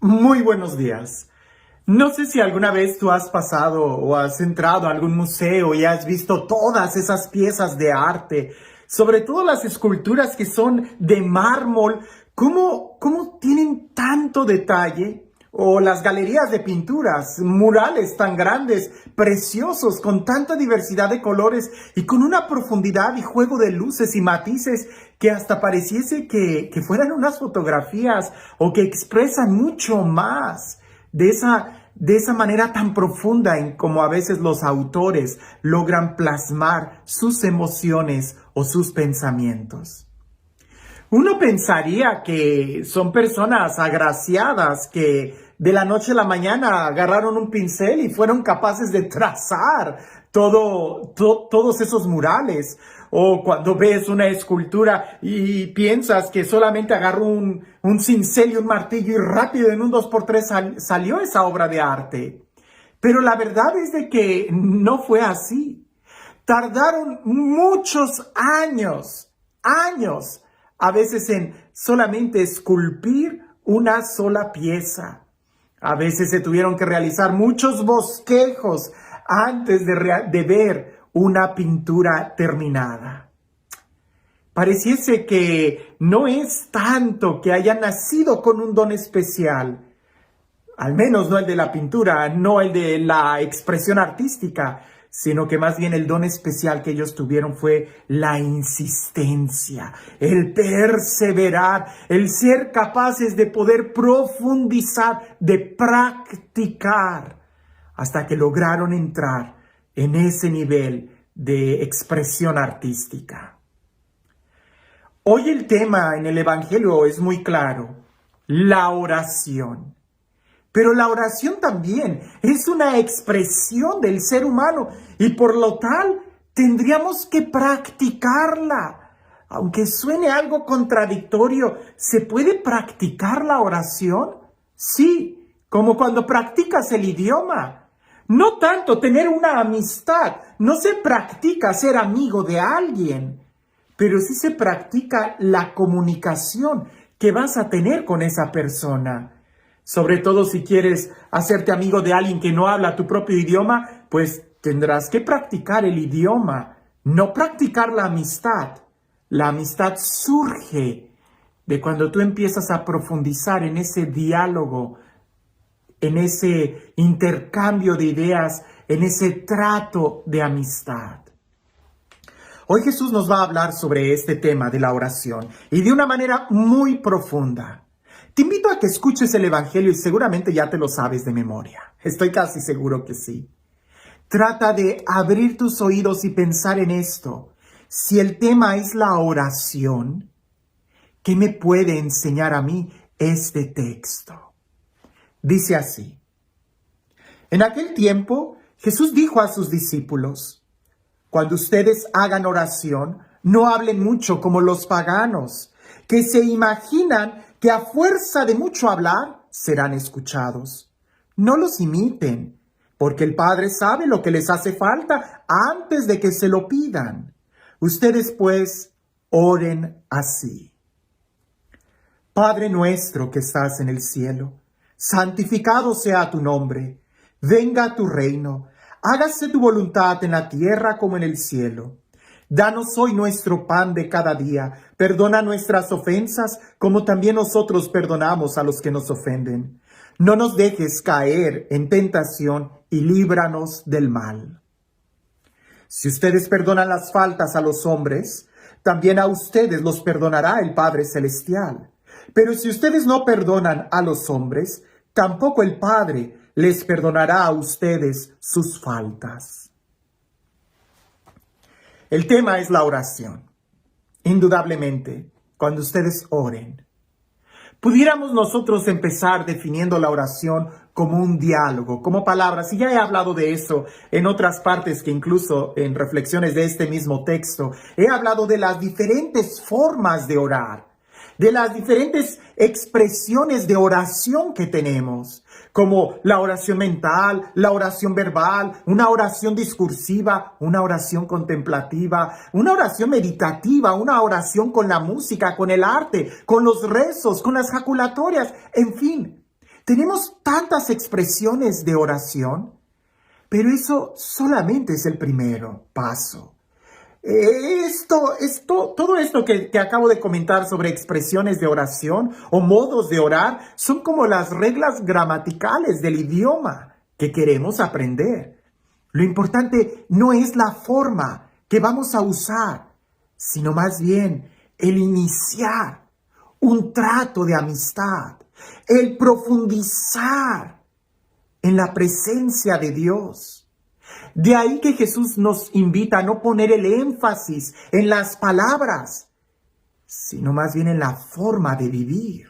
Muy buenos días. No sé si alguna vez tú has pasado o has entrado a algún museo y has visto todas esas piezas de arte, sobre todo las esculturas que son de mármol, cómo tienen tanto detalle, o las galerías de pinturas, murales tan grandes, preciosos, con tanta diversidad de colores y con una profundidad y juego de luces y matices que hasta pareciese que fueran unas fotografías o que expresan mucho más de esa manera tan profunda en como a veces los autores logran plasmar sus emociones o sus pensamientos. Uno pensaría que son personas agraciadas que de la noche a la mañana agarraron un pincel y fueron capaces de trazar todos esos murales. O cuando ves una escultura y piensas que solamente agarró un cincel y un martillo y rápido en un 2x3 salió esa obra de arte. Pero la verdad es de que no fue así. Tardaron muchos años, a veces en solamente esculpir una sola pieza. A veces se tuvieron que realizar muchos bosquejos antes de ver una pintura terminada. Pareciese que no es tanto que hayan nacido con un don especial, al menos no el de la pintura, no el de la expresión artística, sino que más bien el don especial que ellos tuvieron fue la insistencia, el perseverar, el ser capaces de poder profundizar, de practicar, hasta que lograron entrar en ese nivel de expresión artística. Hoy el tema en el Evangelio es muy claro: la oración. Pero la oración también es una expresión del ser humano y por lo tal tendríamos que practicarla. Aunque suene algo contradictorio, ¿se puede practicar la oración? Sí, como cuando practicas el idioma. No tanto tener una amistad, no se practica ser amigo de alguien, pero sí se practica la comunicación que vas a tener con esa persona. Sobre todo si quieres hacerte amigo de alguien que no habla tu propio idioma, pues tendrás que practicar el idioma, no practicar la amistad. La amistad surge de cuando tú empiezas a profundizar en ese diálogo, en ese intercambio de ideas, en ese trato de amistad. Hoy Jesús nos va a hablar sobre este tema de la oración y de una manera muy profunda. Te invito a que escuches el Evangelio y seguramente ya te lo sabes de memoria. Estoy casi seguro que sí. Trata de abrir tus oídos y pensar en esto. Si el tema es la oración, ¿qué me puede enseñar a mí este texto? Dice así: en aquel tiempo Jesús dijo a sus discípulos: cuando ustedes hagan oración, no hablen mucho como los paganos, que se imaginan que a fuerza de mucho hablar serán escuchados. No los imiten, porque el Padre sabe lo que les hace falta antes de que se lo pidan. Ustedes pues oren así: Padre nuestro que estás en el cielo, santificado sea tu nombre. Venga tu reino, hágase tu voluntad en la tierra como en el cielo. Danos hoy nuestro pan de cada día. Perdona nuestras ofensas, como también nosotros perdonamos a los que nos ofenden. No nos dejes caer en tentación y líbranos del mal. Si ustedes perdonan las faltas a los hombres, también a ustedes los perdonará el Padre Celestial. Pero si ustedes no perdonan a los hombres, tampoco el Padre les perdonará a ustedes sus faltas. El tema es la oración. Indudablemente, cuando ustedes oren, pudiéramos nosotros empezar definiendo la oración como un diálogo, como palabras, y ya he hablado de eso en otras partes, que incluso en reflexiones de este mismo texto, he hablado de las diferentes formas de orar, de las diferentes expresiones de oración que tenemos, como la oración mental, la oración verbal, una oración discursiva, una oración contemplativa, una oración meditativa, una oración con la música, con el arte, con los rezos, con las jaculatorias, en fin. Tenemos tantas expresiones de oración, pero eso solamente es el primero paso. Todo esto que acabo de comentar sobre expresiones de oración o modos de orar son como las reglas gramaticales del idioma que queremos aprender. Lo importante no es la forma que vamos a usar, sino más bien el iniciar un trato de amistad, el profundizar en la presencia de Dios. De ahí que Jesús nos invita a no poner el énfasis en las palabras, sino más bien en la forma de vivir.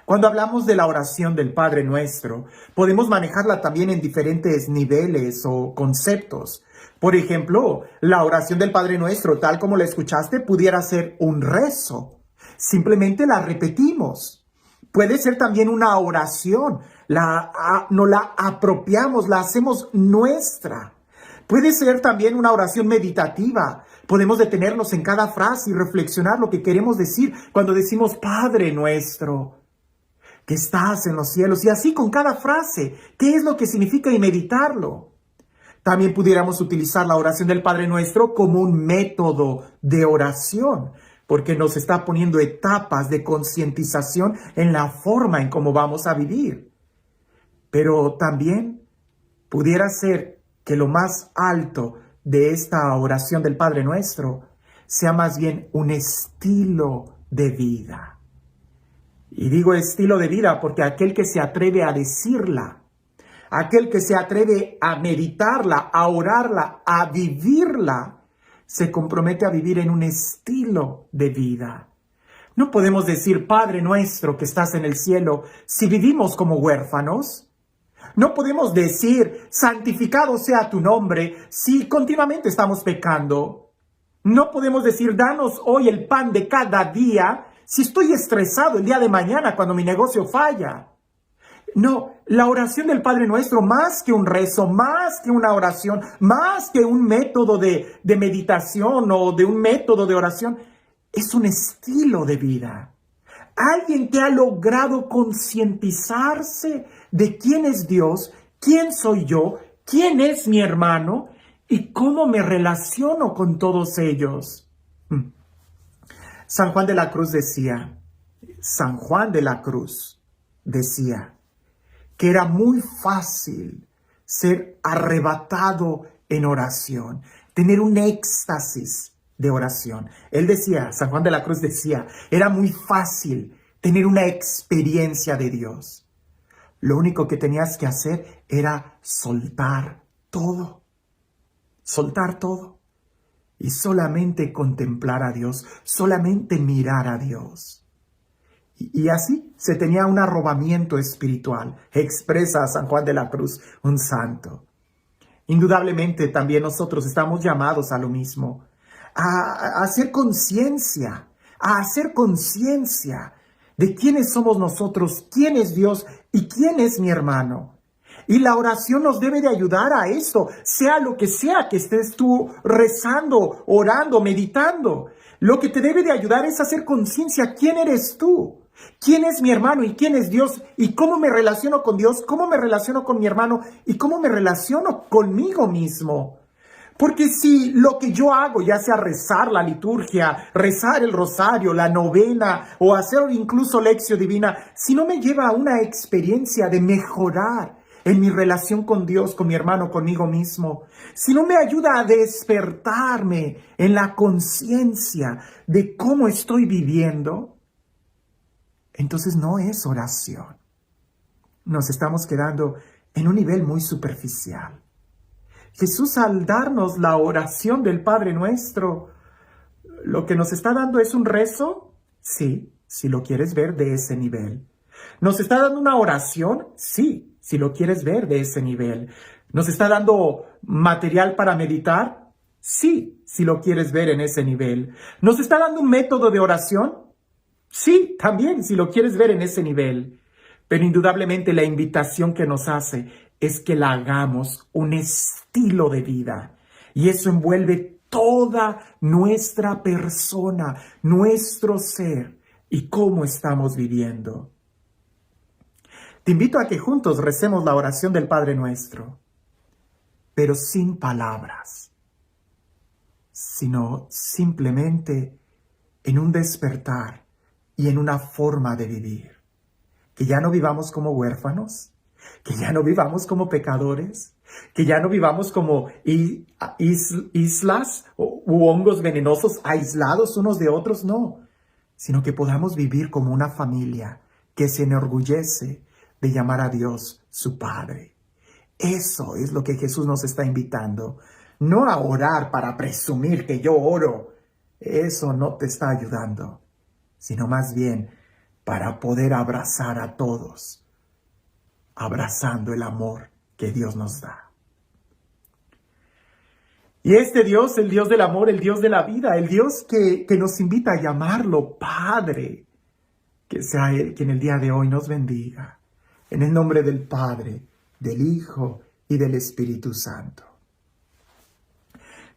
Cuando hablamos de la oración del Padre Nuestro, podemos manejarla también en diferentes niveles o conceptos. Por ejemplo, la oración del Padre Nuestro, tal como la escuchaste, pudiera ser un rezo. Simplemente la repetimos. Puede ser también una oración, nos la apropiamos, la hacemos nuestra. Puede ser también una oración meditativa. Podemos detenernos en cada frase y reflexionar lo que queremos decir cuando decimos Padre Nuestro, que estás en los cielos. Y así con cada frase, ¿qué es lo que significa y meditarlo? También pudiéramos utilizar la oración del Padre Nuestro como un método de oración, porque nos está poniendo etapas de concientización en la forma en cómo vamos a vivir. Pero también pudiera ser que lo más alto de esta oración del Padre Nuestro sea más bien un estilo de vida. Y digo estilo de vida porque aquel que se atreve a decirla, aquel que se atreve a meditarla, a orarla, a vivirla, se compromete a vivir en un estilo de vida. No podemos decir Padre Nuestro que estás en el cielo si vivimos como huérfanos. No podemos decir santificado sea tu nombre si continuamente estamos pecando. No podemos decir danos hoy el pan de cada día si estoy estresado el día de mañana cuando mi negocio falla. No, la oración del Padre Nuestro, más que un rezo, más que una oración, más que un método de meditación o de un método de oración, es un estilo de vida. Alguien que ha logrado concientizarse de quién es Dios, quién soy yo, quién es mi hermano y cómo me relaciono con todos ellos. San Juan de la Cruz decía que era muy fácil ser arrebatado en oración, tener un éxtasis de oración. San Juan de la Cruz decía, era muy fácil tener una experiencia de Dios. Lo único que tenías que hacer era soltar todo y solamente contemplar a Dios, solamente mirar a Dios. Y así se tenía un arrobamiento espiritual, expresa San Juan de la Cruz, un santo. Indudablemente también nosotros estamos llamados a lo mismo, a hacer conciencia de quiénes somos nosotros, quién es Dios y quién es mi hermano. Y la oración nos debe de ayudar a esto, sea lo que sea que estés tú rezando, orando, meditando. Lo que te debe de ayudar es hacer conciencia, ¿quién eres tú? ¿Quién es mi hermano y quién es Dios? ¿Y cómo me relaciono con Dios? ¿Cómo me relaciono con mi hermano? ¿Y cómo me relaciono conmigo mismo? Porque si lo que yo hago, ya sea rezar la liturgia, rezar el rosario, la novena o hacer incluso lección divina, si no me lleva a una experiencia de mejorar en mi relación con Dios, con mi hermano, conmigo mismo, si no me ayuda a despertarme en la conciencia de cómo estoy viviendo, entonces no es oración. Nos estamos quedando en un nivel muy superficial. Jesús, al darnos la oración del Padre Nuestro, lo que nos está dando es un rezo, sí, si lo quieres ver de ese nivel. ¿Nos está dando una oración? Sí, si lo quieres ver de ese nivel. ¿Nos está dando material para meditar? Sí, si lo quieres ver en ese nivel. ¿Nos está dando un método de oración? Sí, también, si lo quieres ver en ese nivel. Pero indudablemente la invitación que nos hace es que la hagamos un estilo de vida. Y eso envuelve toda nuestra persona, nuestro ser y cómo estamos viviendo. Te invito a que juntos recemos la oración del Padre Nuestro, pero sin palabras, sino simplemente en un despertar y en una forma de vivir. Que ya no vivamos como huérfanos, que ya no vivamos como pecadores, que ya no vivamos como islas u hongos venenosos aislados unos de otros, no, sino que podamos vivir como una familia que se enorgullece de llamar a Dios su Padre. Eso es lo que Jesús nos está invitando, no a orar para presumir que yo oro. Eso no te está ayudando, sino más bien para poder abrazar a todos, abrazando el amor que Dios nos da. Y este Dios, el Dios del amor, el Dios de la vida, el Dios que nos invita a llamarlo Padre, que sea Él quien el día de hoy nos bendiga. En el nombre del Padre, del Hijo y del Espíritu Santo.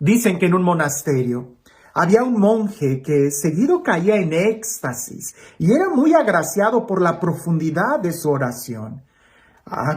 Dicen que en un monasterio había un monje que seguido caía en éxtasis y era muy agraciado por la profundidad de su oración.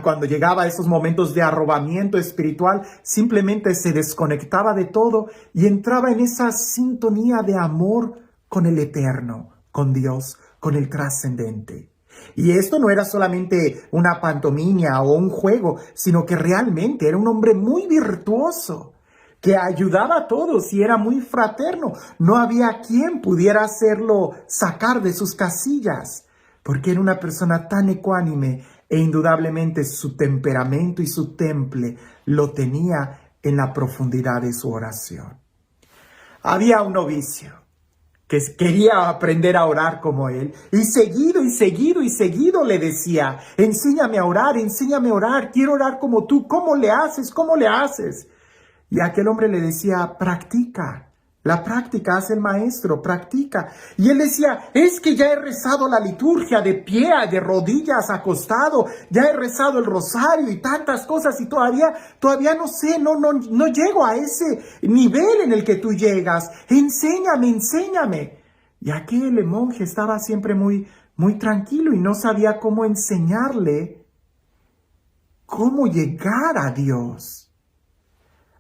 Cuando llegaba a esos momentos de arrobamiento espiritual, simplemente se desconectaba de todo y entraba en esa sintonía de amor con el eterno, con Dios, con el trascendente. Y esto no era solamente una pantomima o un juego, sino que realmente era un hombre muy virtuoso, que ayudaba a todos y era muy fraterno. No había quien pudiera hacerlo sacar de sus casillas, porque era una persona tan ecuánime e indudablemente su temperamento y su temple lo tenía en la profundidad de su oración. Había un novicio que quería aprender a orar como él, y seguido le decía: enséñame a orar, quiero orar como tú, ¿cómo le haces? ¿Cómo le haces? Y aquel hombre le decía: practica, la práctica hace el maestro, practica. Y él decía: es que ya he rezado la liturgia de pie, de rodillas, acostado, ya he rezado el rosario y tantas cosas y todavía no sé, no llego a ese nivel en el que tú llegas. Enséñame. Y aquel monje estaba siempre muy tranquilo y no sabía cómo enseñarle cómo llegar a Dios.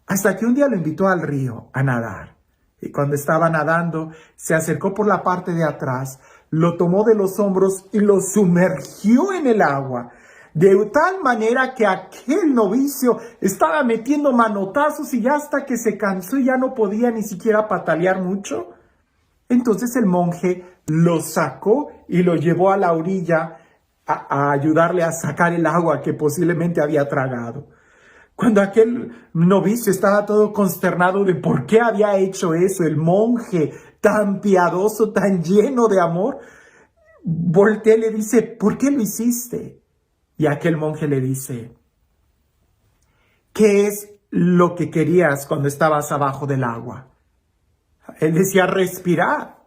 Hasta que un día lo invitó al río a nadar. Y cuando estaba nadando, se acercó por la parte de atrás, lo tomó de los hombros y lo sumergió en el agua. De tal manera que aquel novicio estaba metiendo manotazos y ya hasta que se cansó y ya no podía ni siquiera patalear mucho. Entonces el monje lo sacó y lo llevó a la orilla a ayudarle a sacar el agua que posiblemente había tragado. Cuando aquel novicio estaba todo consternado de por qué había hecho eso, el monje tan piadoso, tan lleno de amor, voltea y le dice: ¿por qué lo hiciste? Y aquel monje le dice: ¿qué es lo que querías cuando estabas abajo del agua? Él decía: respirar.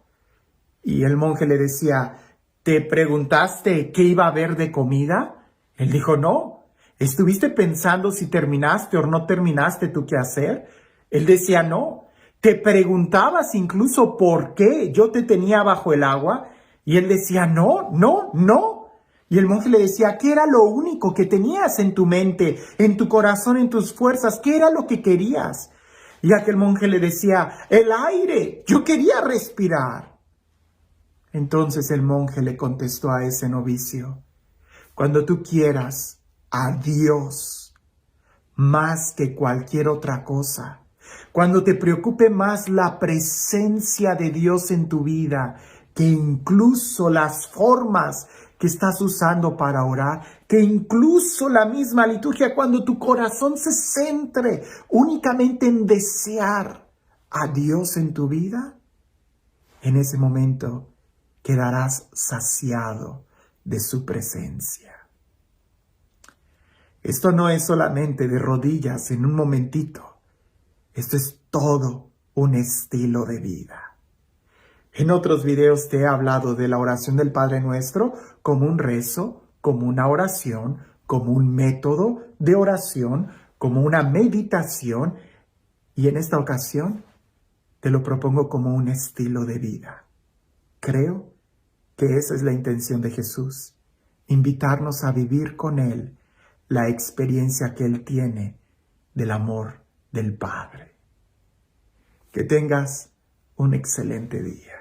Y el monje le decía: ¿te preguntaste qué iba a haber de comida? Él dijo: no. ¿Estuviste pensando si terminaste o no terminaste tu quehacer? Él decía: no. ¿Te preguntabas incluso por qué yo te tenía bajo el agua? Y él decía: no. Y el monje le decía: ¿qué era lo único que tenías en tu mente, en tu corazón, en tus fuerzas? ¿Qué era lo que querías? Y aquel monje le decía: el aire, yo quería respirar. Entonces el monje le contestó a ese novicio: cuando tú quieras a Dios más que cualquier otra cosa, cuando te preocupe más la presencia de Dios en tu vida que incluso las formas que estás usando para orar, que incluso la misma liturgia, cuando tu corazón se centre únicamente en desear a Dios en tu vida, en ese momento quedarás saciado de su presencia. Esto no es solamente de rodillas en un momentito. Esto es todo un estilo de vida. En otros videos te he hablado de la oración del Padre Nuestro como un rezo, como una oración, como un método de oración, como una meditación. Y en esta ocasión te lo propongo como un estilo de vida. Creo que esa es la intención de Jesús. invitarnos a vivir con Él la experiencia que Él tiene del amor del Padre. Que tengas un excelente día.